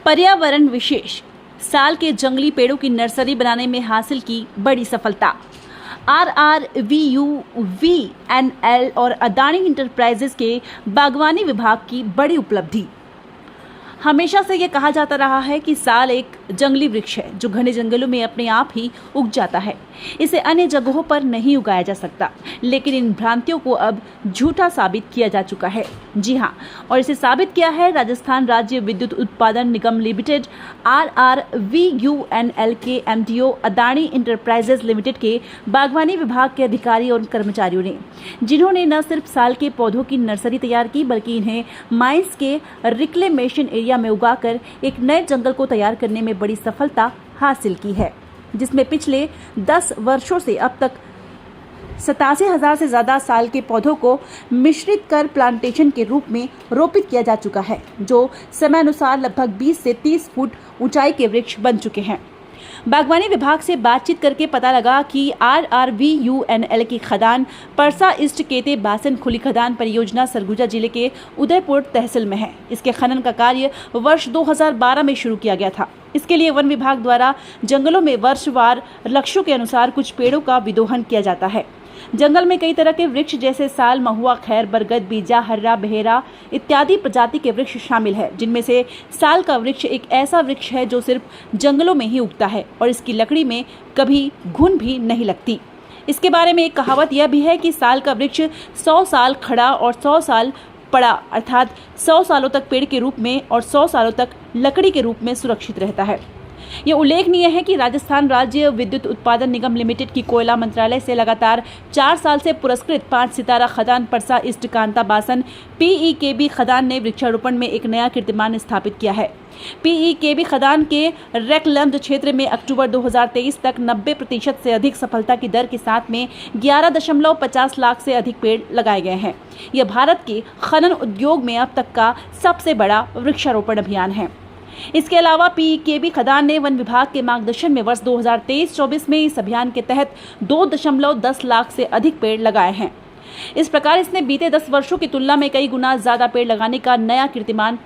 पर्यावरण विशेष साल के जंगली पेड़ों की नर्सरी बनाने में हासिल की बड़ी सफलता। RRVUVNL और अदानी इंटरप्राइजेज के बागवानी विभाग की बड़ी उपलब्धि। हमेशा से यह कहा जाता रहा है कि साल एक जंगली वृक्ष है जो घने जंगलों में अपने आप ही उग जाता है। इसे अन्य जगहों पर नहीं उगाया जा सकता, लेकिन इन भ्रांतियों को अब झूठा साबित किया जा चुका है। जी हां, और इसे साबित किया है राजस्थान राज्य विद्युत उत्पादन निगम लिमिटेड RRVUNL के MDO अदानी इंटरप्राइजेज लिमिटेड के बागवानी विभाग के अधिकारी और कर्मचारियों ने, जिन्होंने न सिर्फ साल के पौधों की नर्सरी तैयार की, बल्कि इन्हें माइंस के रिक्लेमेशन एरिया में उगाकर एक नए जंगल को तैयार करने में बड़ी सफलता हासिल की है, जिसमें पिछले 10 वर्षों से अब तक 87,000 से ज्यादा साल के पौधों को मिश्रित कर प्लांटेशन के रूप में रोपित किया जा चुका है, जो समयानुसार लगभग 20 से 30 फुट ऊंचाई के वृक्ष बन चुके हैं। बागवानी विभाग से बातचीत करके पता लगा कि RRVUNL की खदान परसा ईस्ट केते बासन खुली खदान परियोजना सरगुजा जिले के उदयपुर तहसील में है। इसके खनन का कार्य वर्ष 2012 में शुरू किया गया था। इसके लिए वन विभाग द्वारा जंगलों में वर्षवार लक्ष्यों के अनुसार कुछ पेड़ों का विदोहन किया जाता है। जंगल में कई तरह के वृक्ष जैसे साल, महुआ, खैर, बरगद, बीजा, हर्रा, बहेरा इत्यादि प्रजाति के वृक्ष शामिल है, जिनमें से साल का वृक्ष एक ऐसा वृक्ष है जो सिर्फ जंगलों में ही उगता है और इसकी लकड़ी में कभी घुन भी नहीं लगती। इसके बारे में एक कहावत यह भी है कि साल का वृक्ष 100 साल खड़ा और 100 साल पड़ा, अर्थात 100 सालों तक पेड़ के रूप में और 100 सालों तक लकड़ी के रूप में सुरक्षित रहता है। यह उल्लेखनीय है कि राजस्थान राज्य विद्युत उत्पादन निगम लिमिटेड की कोयला मंत्रालय से लगातार 4 साल से पुरस्कृत 5 सितारा खदान परसा ईस्ट कांता बासन PEKB खदान ने वृक्षारोपण में एक नया कीर्तिमान स्थापित किया है। PEKB खदान के रैकलंद क्षेत्र में अक्टूबर 2023 तक 90% से अधिक सफलता की दर के साथ में 11.50 लाख से अधिक पेड़ लगाए गए हैं। यह भारत के खनन उद्योग में अब तक का सबसे बड़ा वृक्षारोपण अभियान है। इसके अलावा PEKB खदान ने वन विभाग के मार्गदर्शन में वर्ष 2023-24 में इस अभियान के तहत 2.10 लाख से अधिक पेड़ लगाए हैं। इस प्रकार इसने बीते 10 वर्षों की तुलना में कई गुना ज्यादा पेड़ लगाने का नया कीर्तिमान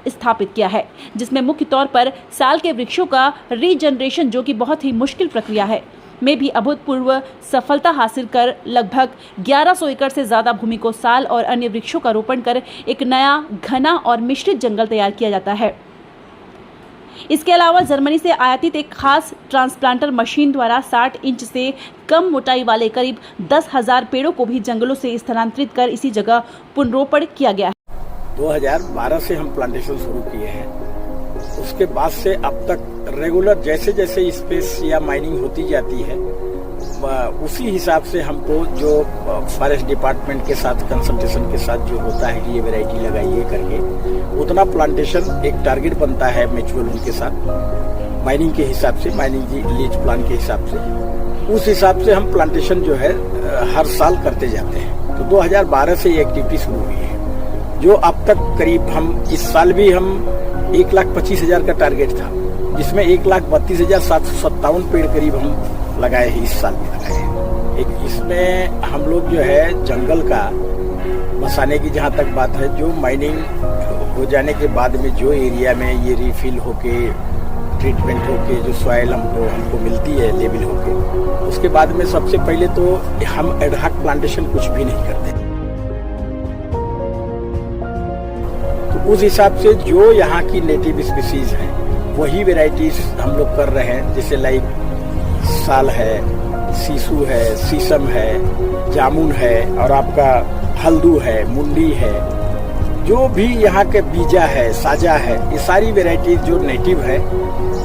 स्थापित किया है, जिसमें मुख्य तौर पर साल के वृक्षों का रीजनरेशन, जो कि बहुत ही मुश्किल प्रक्रिया है, में भी अभूतपूर्व सफलता हासिल कर लगभग 1100 एकड़ से ज्यादा भूमि को साल और अन्य वृक्षों का रोपण कर एक नया घना और मिश्रित जंगल तैयार किया जाता है। इसके अलावा जर्मनी से आयातित एक खास ट्रांसप्लांटर मशीन द्वारा 60 इंच से कम मोटाई वाले करीब 10,000 पेड़ों को भी जंगलों से स्थानांतरित कर इसी जगह पुनरोपण किया गया है। 2012 से हम प्लांटेशन शुरू किए हैं। उसके बाद से अब तक रेगुलर जैसे जैसे स्पेस या माइनिंग होती जाती है, उसी हिसाब से हमको जो फॉरेस्ट डिपार्टमेंट के साथ कंसल्टेशन के साथ जो होता है कि ये वैरायटी लगाइए करके, उतना प्लांटेशन एक टारगेट बनता है म्यूचुअल उनके साथ माइनिंग के हिसाब से, माइनिंग की लीज प्लान के हिसाब से। उस हिसाब से हम प्लांटेशन जो है हर साल करते जाते हैं। तो 2012 से ये एक्टिविटी शुरू हुई है, जो अब तक करीब हम इस साल भी हम 1,25,000 का टारगेट था, जिसमें 1,32,757 पेड़ करीब हम लगाए हैं, इस साल भी लगाए हैं। इसमें हम लोग जो है जंगल का बसाने की जहाँ तक बात है, जो माइनिंग हो जाने के बाद में जो एरिया में ये रिफिल होके ट्रीटमेंट होके जो सॉइल हमको मिलती है लेवल होके, उसके बाद में सबसे पहले तो हम एडहॉक प्लांटेशन कुछ भी नहीं करते। तो उस हिसाब से जो यहाँ की नेटिव स्पीसीज हैं वही वेराइटीज हम लोग कर रहे हैं, जैसे लाइक साल है, सीसू है, शीशम है, जामुन है और आपका हल्दू है, मुंडी है, जो भी यहाँ के बीजा है, साजा है, ये सारी वेराइटीज जो नेटिव है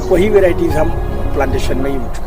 वही वेराइटीज हम प्लांटेशन में यूज